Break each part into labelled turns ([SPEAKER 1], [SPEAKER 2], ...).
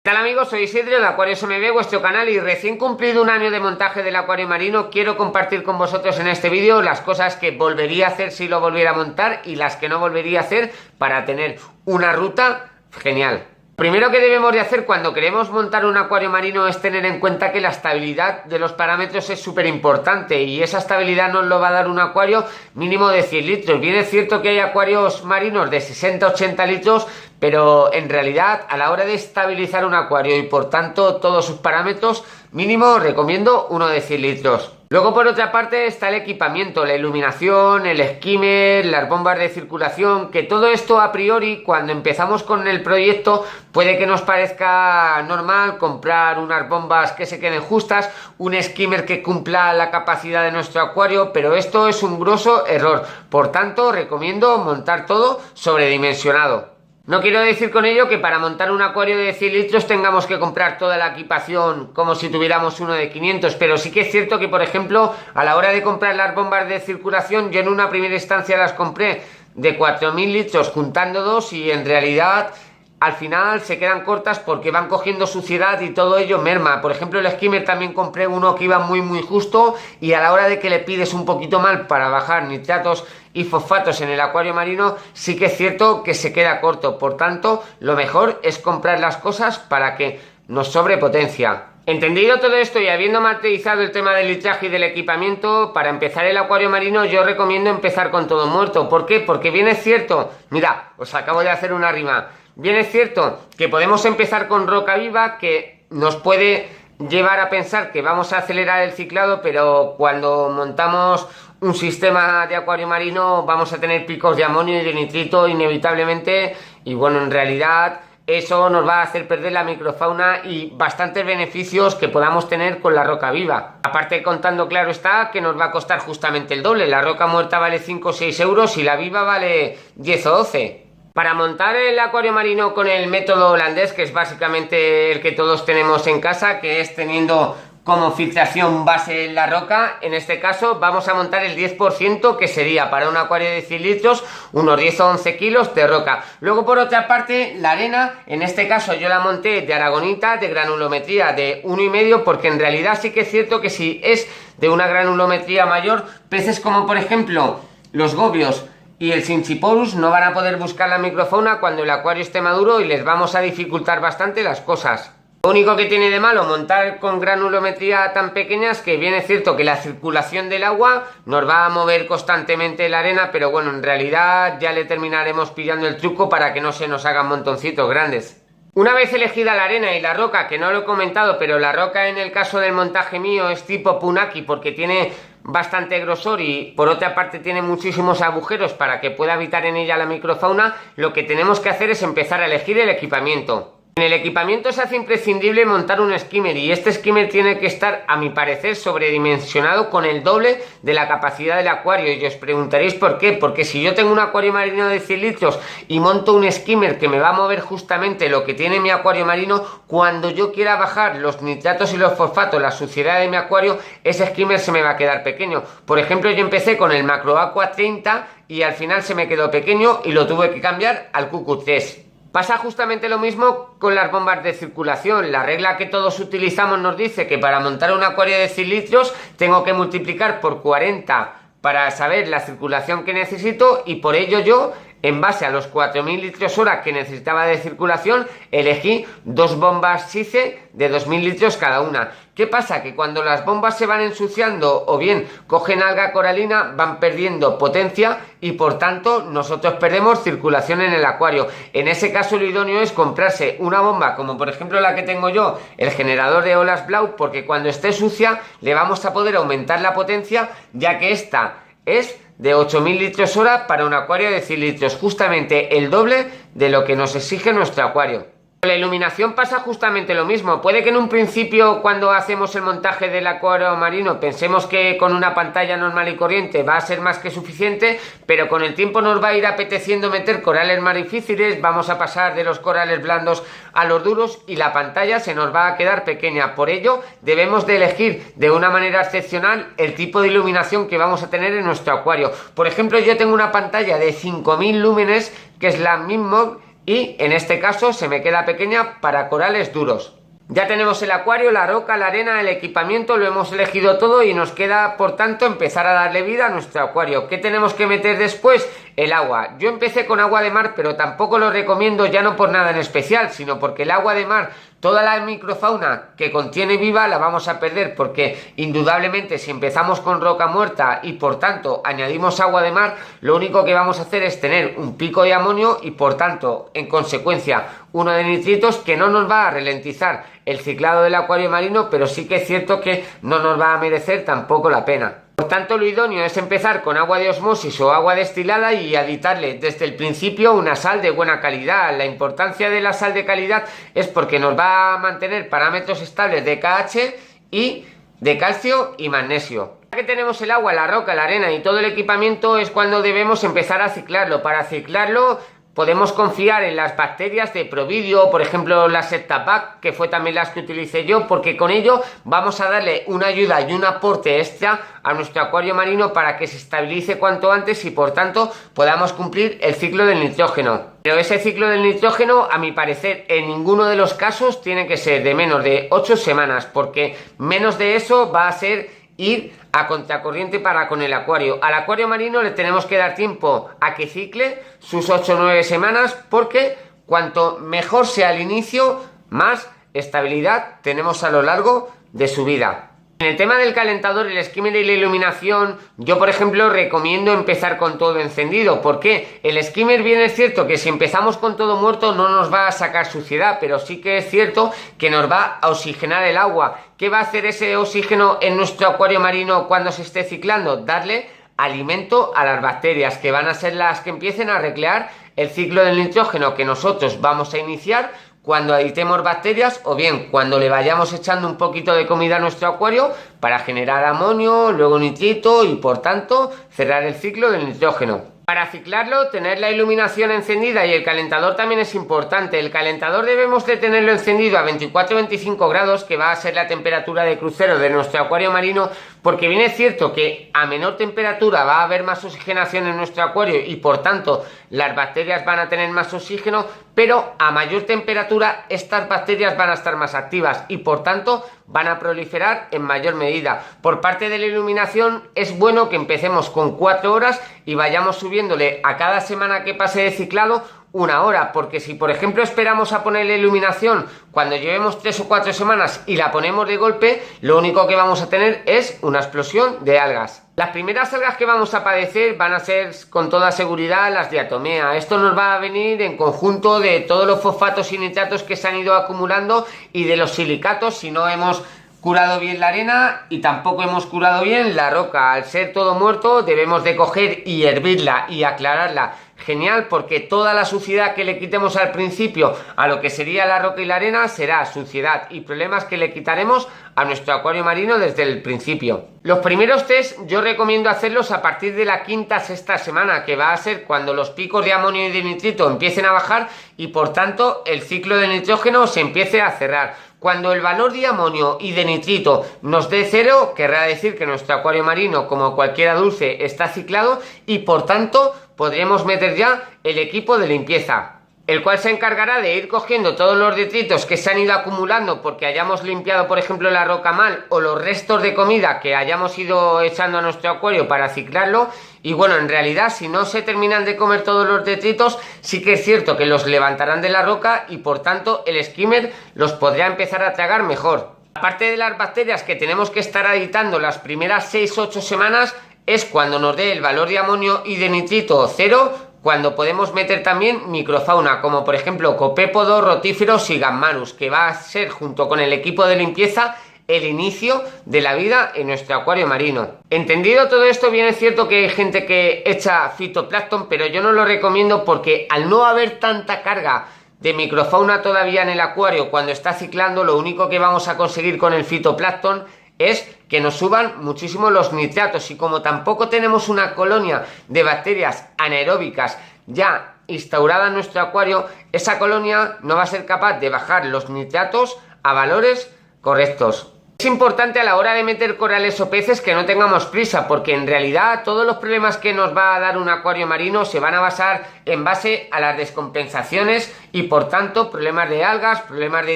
[SPEAKER 1] ¿Qué tal amigos? Soy Isidro de Acuarios MB, vuestro canal, y recién cumplido un año de montaje del acuario marino, quiero compartir con vosotros en este vídeo las cosas que volvería a hacer si lo volviera a montar y las que no volvería a hacer para tener una ruta genial. Primero que debemos de hacer cuando queremos montar un acuario marino es tener en cuenta que la estabilidad de los parámetros es súper importante, y esa estabilidad nos lo va a dar un acuario mínimo de 100 litros. Bien es cierto que hay acuarios marinos de 60-80 litros, pero en realidad a la hora de estabilizar un acuario y por tanto todos sus parámetros, mínimo recomiendo uno de 100 litros. Luego por otra parte está el equipamiento, la iluminación, el skimmer, las bombas de circulación, que todo esto a priori cuando empezamos con el proyecto puede que nos parezca normal comprar unas bombas que se queden justas, un skimmer que cumpla la capacidad de nuestro acuario, pero esto es un grosso error. Por tanto recomiendo montar todo sobredimensionado. No quiero decir con ello que para montar un acuario de 100 litros tengamos que comprar toda la equipación como si tuviéramos uno de 500, pero sí que es cierto que, por ejemplo, a la hora de comprar las bombas de circulación, yo en una primera instancia las compré de 4000 litros juntando dos, y en realidad al final se quedan cortas porque van cogiendo suciedad y todo ello merma. Por ejemplo, el skimmer también compré uno que iba muy justo, y a la hora de que le pides un poquito mal para bajar nitratos y fosfatos en el acuario marino, sí que es cierto que se queda corto. Por tanto, lo mejor es comprar las cosas para que nos sobre potencia. Entendido todo esto y habiendo materializado el tema del litraje y del equipamiento, para empezar el acuario marino yo recomiendo empezar con todo muerto. ¿Por qué? Porque bien es cierto, mira, os acabo de hacer una rima, bien es cierto que podemos empezar con roca viva, que nos puede llevar a pensar que vamos a acelerar el ciclado, pero cuando montamos un sistema de acuario marino vamos a tener picos de amonio y de nitrito inevitablemente, y bueno, en realidad eso nos va a hacer perder la microfauna y bastantes beneficios que podamos tener con la roca viva. Aparte, contando claro está que nos va a costar justamente el doble. La roca muerta vale 5 o 6 euros y la viva vale 10 o 12. Para montar el acuario marino con el método holandés, que es básicamente el que todos tenemos en casa, que es teniendo como filtración base la roca, en este caso vamos a montar el 10%, que sería para un acuario de 100 litros unos 10 o 11 kilos de roca. Luego por otra parte la arena, en este caso yo la monté de aragonita de granulometría de 1,5, porque en realidad sí que es cierto que si es de una granulometría mayor, peces como por ejemplo los gobios y el Syncyporus no van a poder buscar la microfauna cuando el acuario esté maduro, y les vamos a dificultar bastante las cosas. Lo único que tiene de malo montar con granulometría tan pequeñas, que bien es cierto que la circulación del agua nos va a mover constantemente la arena, pero bueno, en realidad ya le terminaremos pillando el truco para que no se nos hagan montoncitos grandes. Una vez elegida la arena y la roca, que no lo he comentado, pero la roca en el caso del montaje mío es tipo Punaki porque tiene bastante grosor y por otra parte tiene muchísimos agujeros para que pueda habitar en ella la microfauna, lo que tenemos que hacer es empezar a elegir el equipamiento. En el equipamiento se hace imprescindible montar un skimmer, y este skimmer tiene que estar, a mi parecer, sobredimensionado con el doble de la capacidad del acuario. Y os preguntaréis por qué. Porque si yo tengo un acuario marino de 100 litros y monto un skimmer que me va a mover justamente lo que tiene mi acuario marino, cuando yo quiera bajar los nitratos y los fosfatos, la suciedad de mi acuario, ese skimmer se me va a quedar pequeño. Por ejemplo, yo empecé con el Macro Aqua 30 y al final se me quedó pequeño y lo tuve que cambiar al QQ3. Pasa justamente lo mismo con las bombas de circulación. La regla que todos utilizamos nos dice que para montar un acuario de 100 litros tengo que multiplicar por 40 para saber la circulación que necesito, y por ello yo, en base a los 4000 litros hora que necesitaba de circulación, elegí dos bombas SICE de 2000 litros cada una. ¿Qué pasa? Que cuando las bombas se van ensuciando o bien cogen alga coralina, van perdiendo potencia y por tanto nosotros perdemos circulación en el acuario. En ese caso lo idóneo es comprarse una bomba como por ejemplo la que tengo yo, el generador de olas Blau, porque cuando esté sucia le vamos a poder aumentar la potencia, ya que esta es de 8000 litros hora para un acuario de 100 litros, justamente el doble de lo que nos exige nuestro acuario. Con la iluminación pasa justamente lo mismo. Puede que en un principio, cuando hacemos el montaje del acuario marino, pensemos que con una pantalla normal y corriente va a ser más que suficiente, pero con el tiempo nos va a ir apeteciendo meter corales más difíciles, vamos a pasar de los corales blandos a los duros y la pantalla se nos va a quedar pequeña. Por ello debemos de elegir de una manera excepcional el tipo de iluminación que vamos a tener en nuestro acuario. Por ejemplo, yo tengo una pantalla de 5000 lúmenes, que es la Minmog, y en este caso se me queda pequeña para corales duros. Ya tenemos el acuario, la roca, la arena, el equipamiento, lo hemos elegido todo y nos queda por tanto empezar a darle vida a nuestro acuario. ¿Qué tenemos que meter después? El agua. Yo empecé con agua de mar, pero tampoco lo recomiendo, ya no por nada en especial, sino porque el agua de mar, toda la microfauna que contiene viva la vamos a perder, porque indudablemente si empezamos con roca muerta y por tanto añadimos agua de mar, lo único que vamos a hacer es tener un pico de amonio y por tanto en consecuencia uno de nitritos que no nos va a ralentizar el ciclado del acuario marino, pero sí que es cierto que no nos va a merecer tampoco la pena. Por tanto, lo idóneo es empezar con agua de osmosis o agua destilada y aditarle desde el principio una sal de buena calidad. La importancia de la sal de calidad es porque nos va a mantener parámetros estables de KH y de calcio y magnesio. Ya que tenemos el agua, la roca, la arena y todo el equipamiento, es cuando debemos empezar a ciclarlo. Para ciclarlo podemos confiar en las bacterias de Providio, por ejemplo las Septapac, que fue también las que utilicé yo, porque con ello vamos a darle una ayuda y un aporte extra a nuestro acuario marino para que se estabilice cuanto antes y por tanto podamos cumplir el ciclo del nitrógeno. Pero ese ciclo del nitrógeno, a mi parecer, en ninguno de los casos tiene que ser de menos de 8 semanas, porque menos de eso va a ser ir a contracorriente para con el acuario. Al acuario marino le tenemos que dar tiempo a que cicle sus 8 o 9 semanas, porque cuanto mejor sea el inicio, más estabilidad tenemos a lo largo de su vida. En el tema del calentador, el skimmer y la iluminación, yo por ejemplo recomiendo empezar con todo encendido. ¿Por qué? El skimmer, bien es cierto que si empezamos con todo muerto no nos va a sacar suciedad, pero sí que es cierto que nos va a oxigenar el agua. ¿Qué va a hacer ese oxígeno en nuestro acuario marino cuando se esté ciclando? Darle alimento a las bacterias, que van a ser las que empiecen a recrear el ciclo del nitrógeno que nosotros vamos a iniciar cuando aditemos bacterias, o bien cuando le vayamos echando un poquito de comida a nuestro acuario para generar amonio, luego nitrito y por tanto cerrar el ciclo del nitrógeno. Para ciclarlo, tener la iluminación encendida y el calentador también es importante. El calentador debemos de tenerlo encendido a 24-25 grados, que va a ser la temperatura de crucero de nuestro acuario marino, porque bien es cierto que a menor temperatura va a haber más oxigenación en nuestro acuario y por tanto las bacterias van a tener más oxígeno, pero a mayor temperatura estas bacterias van a estar más activas y por tanto van a proliferar en mayor medida. Por parte de la iluminación es bueno que empecemos con 4 horas y vayamos subiéndole a cada semana que pase de ciclado 1 hora, porque si por ejemplo esperamos a poner la iluminación cuando llevemos 3 o 4 semanas y la ponemos de golpe, lo único que vamos a tener es una explosión de algas. Las primeras algas que vamos a padecer van a ser con toda seguridad las diatomea. Esto nos va a venir en conjunto de todos los fosfatos y nitratos que se han ido acumulando y de los silicatos si no hemos curado bien la arena y tampoco hemos curado bien la roca. Al ser todo muerto debemos de coger y hervirla y aclararla. Genial, porque toda la suciedad que le quitemos al principio a lo que sería la roca y la arena será suciedad y problemas que le quitaremos a nuestro acuario marino desde el principio. Los primeros test yo recomiendo hacerlos a partir de la 5ª-6ª semana, que va a ser cuando los picos de amonio y de nitrito empiecen a bajar y por tanto el ciclo de nitrógeno se empiece a cerrar. Cuando el valor de amonio y de nitrito nos dé 0, querrá decir que nuestro acuario marino, como cualquiera dulce, está ciclado y por tanto podremos meter ya el equipo de limpieza, el cual se encargará de ir cogiendo todos los detritos que se han ido acumulando porque hayamos limpiado por ejemplo la roca mal o los restos de comida que hayamos ido echando a nuestro acuario para ciclarlo. Y bueno, en realidad si no se terminan de comer todos los detritos, sí que es cierto que los levantarán de la roca y por tanto el skimmer los podrá empezar a tragar mejor. Aparte de las bacterias que tenemos que estar aditando las primeras 6-8 semanas, es cuando nos dé el valor de amonio y de nitrito 0, cuando podemos meter también microfauna, como por ejemplo copépodos, rotíferos y gammarus, que va a ser junto con el equipo de limpieza el inicio de la vida en nuestro acuario marino. Entendido todo esto, bien es cierto que hay gente que echa fitoplancton, pero yo no lo recomiendo porque al no haber tanta carga de microfauna todavía en el acuario cuando está ciclando, lo único que vamos a conseguir con el fitoplancton es que nos suban muchísimo los nitratos y como tampoco tenemos una colonia de bacterias anaeróbicas ya instaurada en nuestro acuario, esa colonia no va a ser capaz de bajar los nitratos a valores correctos. Es importante a la hora de meter corales o peces que no tengamos prisa, porque en realidad todos los problemas que nos va a dar un acuario marino se van a basar en base a las descompensaciones y por tanto problemas de algas, problemas de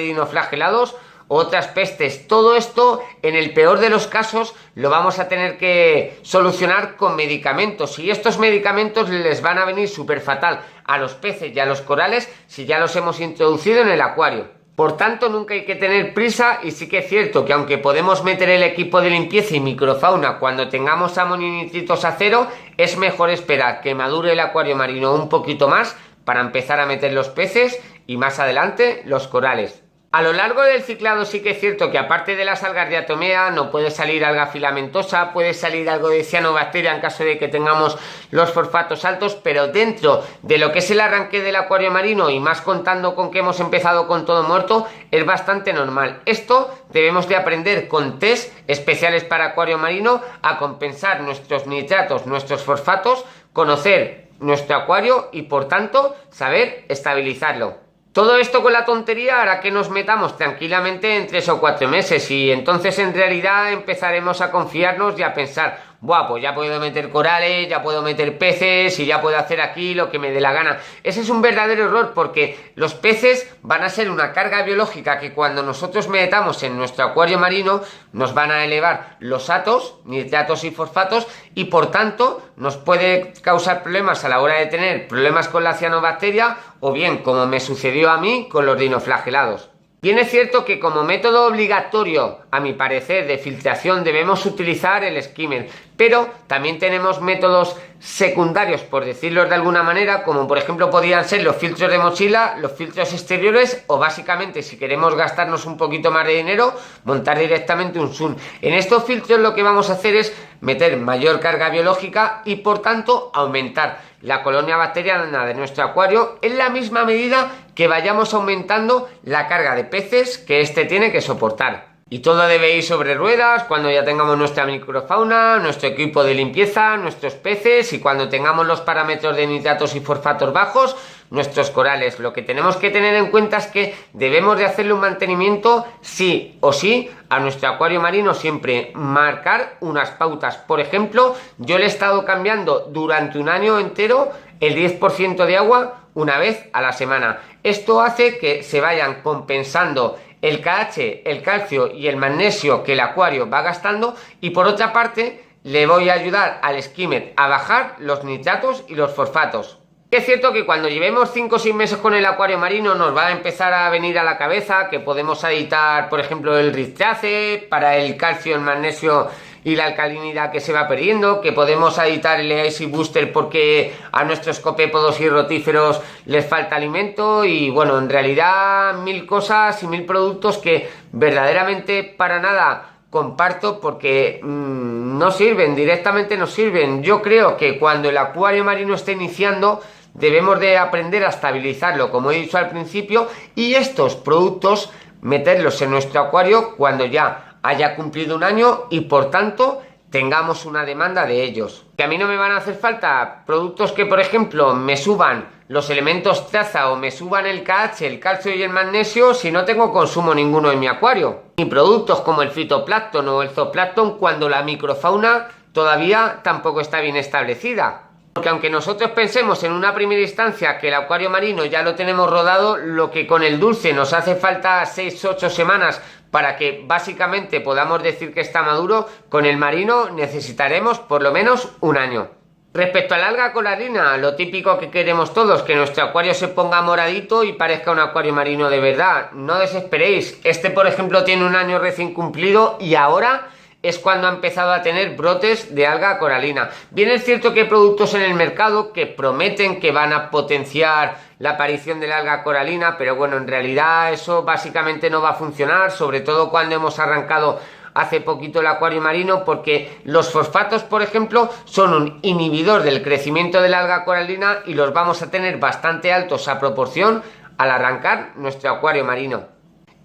[SPEAKER 1] dinoflagelados, otras pestes. Todo esto, en el peor de los casos, lo vamos a tener que solucionar con medicamentos, y estos medicamentos les van a venir súper fatal a los peces y a los corales si ya los hemos introducido en el acuario. Por tanto, nunca hay que tener prisa, y sí que es cierto que aunque podemos meter el equipo de limpieza y microfauna cuando tengamos amonio y nitritos a cero, es mejor esperar que madure el acuario marino un poquito más para empezar a meter los peces y más adelante los corales. A lo largo del ciclado sí que es cierto que aparte de las algas de diatomea no puede salir alga filamentosa, puede salir algo de cianobacteria en caso de que tengamos los fosfatos altos, pero dentro de lo que es el arranque del acuario marino y más contando con que hemos empezado con todo muerto, es bastante normal. Esto debemos de aprender con test especiales para acuario marino a compensar nuestros nitratos, nuestros fosfatos, conocer nuestro acuario y por tanto saber estabilizarlo. Todo esto con la tontería hará que nos metamos tranquilamente en 3 o 4 meses y entonces en realidad empezaremos a confiarnos y a pensar, buah, pues ya puedo meter corales, ya puedo meter peces y ya puedo hacer aquí lo que me dé la gana. Ese es un verdadero error, porque los peces van a ser una carga biológica que cuando nosotros metamos en nuestro acuario marino nos van a elevar los atos, nitratos y fosfatos, y por tanto nos puede causar problemas a la hora de tener problemas con la cianobacteria o bien, como me sucedió a mí, con los dinoflagelados. Bien es cierto que como método obligatorio, a mi parecer, de filtración debemos utilizar el skimmer, pero también tenemos métodos secundarios, por decirlo de alguna manera, como por ejemplo podrían ser los filtros de mochila, los filtros exteriores o básicamente, si queremos gastarnos un poquito más de dinero, montar directamente un zoom. En estos filtros lo que vamos a hacer es meter mayor carga biológica y por tanto aumentar la colonia bacteriana de nuestro acuario en la misma medida que vayamos aumentando la carga de peces que éste tiene que soportar. Y todo debe ir sobre ruedas cuando ya tengamos nuestra microfauna, nuestro equipo de limpieza, nuestros peces y cuando tengamos los parámetros de nitratos y fosfatos bajos, nuestros corales. Lo que tenemos que tener en cuenta es que debemos de hacerle un mantenimiento sí o sí a nuestro acuario marino, siempre marcar unas pautas. Por ejemplo, yo le he estado cambiando durante un año entero el 10% de agua una vez a la semana. Esto hace que se vayan compensando el KH, el calcio y el magnesio que el acuario va gastando, y por otra parte le voy a ayudar al skimmer a bajar los nitratos y los fosfatos. Es cierto que cuando llevemos 5 o 6 meses con el acuario marino nos va a empezar a venir a la cabeza que podemos aditar, por ejemplo, el Ristrace para el calcio, el magnesio y la alcalinidad que se va perdiendo, que podemos aditar el Easy Booster porque a nuestros copépodos y rotíferos les falta alimento, y bueno, en realidad 1000 cosas y 1000 productos que verdaderamente para nada comparto porque no sirven, directamente no sirven. Yo creo que cuando el acuario marino esté iniciando debemos de aprender a estabilizarlo, como he dicho al principio, y estos productos meterlos en nuestro acuario cuando ya haya cumplido un año y por tanto tengamos una demanda de ellos. Que a mí no me van a hacer falta productos que, por ejemplo, me suban los elementos traza o me suban el KH, el calcio y el magnesio si no tengo consumo ninguno en mi acuario. Ni productos como el fitoplancton o el zooplancton cuando la microfauna todavía tampoco está bien establecida. Porque aunque nosotros pensemos en una primera instancia que el acuario marino ya lo tenemos rodado, lo que con el dulce nos hace falta 6-8 semanas para que básicamente podamos decir que está maduro, con el marino necesitaremos por lo menos un año. Respecto al alga coralina, lo típico que queremos todos, que nuestro acuario se ponga moradito y parezca un acuario marino de verdad. No desesperéis, este por ejemplo tiene un año recién cumplido y ahora es cuando ha empezado a tener brotes de alga coralina. Bien es cierto que hay productos en el mercado que prometen que van a potenciar la aparición del alga coralina, pero bueno, en realidad eso básicamente no va a funcionar, sobre todo cuando hemos arrancado hace poquito el acuario marino, porque los fosfatos, por ejemplo, son un inhibidor del crecimiento del alga coralina y los vamos a tener bastante altos a proporción al arrancar nuestro acuario marino.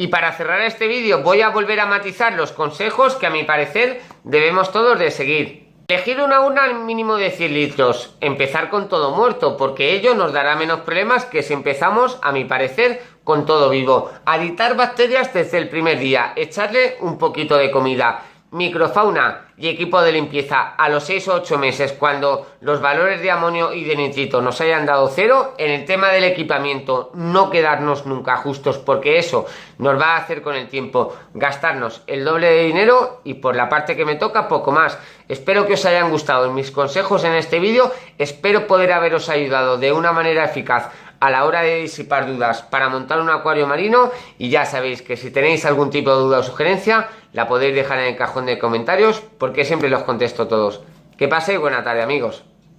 [SPEAKER 1] Y para cerrar este vídeo voy a volver a matizar los consejos que a mi parecer debemos todos de seguir. Elegir una urna al mínimo de 100 litros, empezar con todo muerto, porque ello nos dará menos problemas que si empezamos, a mi parecer, con todo vivo. Alitar bacterias desde el primer día, echarle un poquito de comida. Microfauna y equipo de limpieza a los 6 o 8 meses, cuando los valores de amonio y de nitrito nos hayan dado cero. En el tema del equipamiento, no quedarnos nunca justos, porque eso nos va a hacer con el tiempo gastarnos el doble de dinero, y por la parte que me toca, poco más. Espero que os hayan gustado mis consejos en este vídeo, espero poder haberos ayudado de una manera eficaz a la hora de disipar dudas para montar un acuario marino. Y ya sabéis que si tenéis algún tipo de duda o sugerencia, la podéis dejar en el cajón de comentarios, porque siempre los contesto todos. Que paséis buena tarde, amigos.